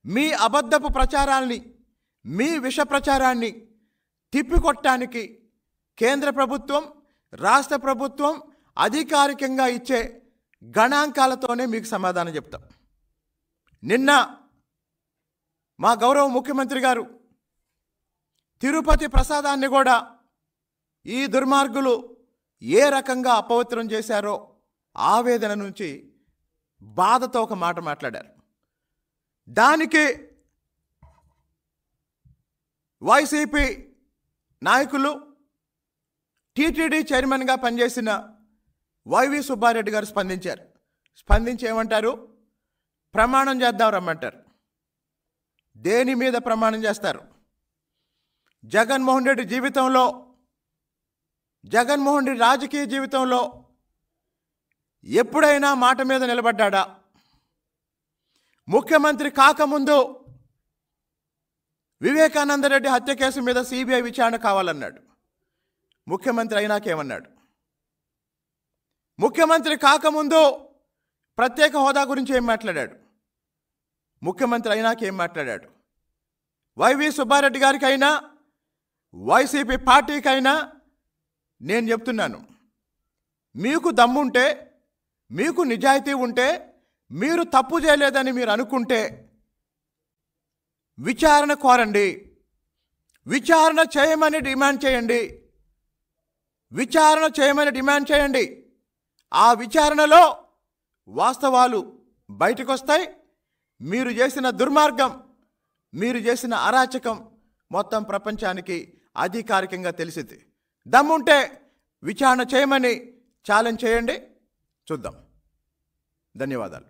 మీ అబద్ధపు ప్రచారాల్ని, మీ విష ప్రచారాన్ని తిప్పికొట్టడానికి కేంద్ర ప్రభుత్వం, రాష్ట్ర ప్రభుత్వం అధికారికంగా ఇచ్చే గణాంకాలతోనే మీకు సమాధానం చెప్తాం. నిన్న మా గౌరవ ముఖ్యమంత్రి గారు తిరుపతి ప్రసాదాన్ని కూడా ఈ దుర్మార్గులు ఏ రకంగా అపవిత్రం చేశారో ఆవేదన నుంచి బాధతో ఒక మాట మాట్లాడారు. దానికి వైసీపీ నాయకులు, టీటీడీ చైర్మన్గా పనిచేసిన వైవి సుబ్బారెడ్డి గారు స్పందించారు. స్పందించి ఏమంటారు? ప్రమాణం చేద్దాం రమ్మంటారు. దేని మీద ప్రమాణం చేస్తారు? జగన్మోహన్ రెడ్డి జీవితంలో, జగన్మోహన్ రెడ్డి రాజకీయ జీవితంలో ఎప్పుడైనా మాట మీద నిలబడ్డా? ముఖ్యమంత్రి కాకముందు వివేకానందరెడ్డి హత్య కేసు మీద సిబిఐ విచారణ కావాలన్నాడు. ముఖ్యమంత్రి అయినాకేమన్నాడు? ముఖ్యమంత్రి కాకముందు ప్రత్యేక హోదా గురించి ఏం మాట్లాడాడు? ముఖ్యమంత్రి అయినాకేం మాట్లాడాడు? వైవి సుబ్బారెడ్డి గారికైనా, వైసీపీ పార్టీకైనా నేను చెప్తున్నాను, మీకు దమ్ముంటే, మీకు నిజాయితీ ఉంటే, మీరు తప్పు చేయలేదని మీరు అనుకుంటే విచారణ కోరండి, విచారణ చేయమని డిమాండ్ చేయండి, విచారణ చేయమని డిమాండ్ చేయండి. ఆ విచారణలో వాస్తవాలు బయటకు వస్తాయి. మీరు చేసిన దుర్మార్గం, మీరు చేసిన అరాచకం మొత్తం ప్రపంచానికి అధికారికంగా తెలిసింది. దమ్ముంటే విచారణ చేయమని ఛాలెంజ్ చేయండి, చూద్దాం. ధన్యవాదాలు.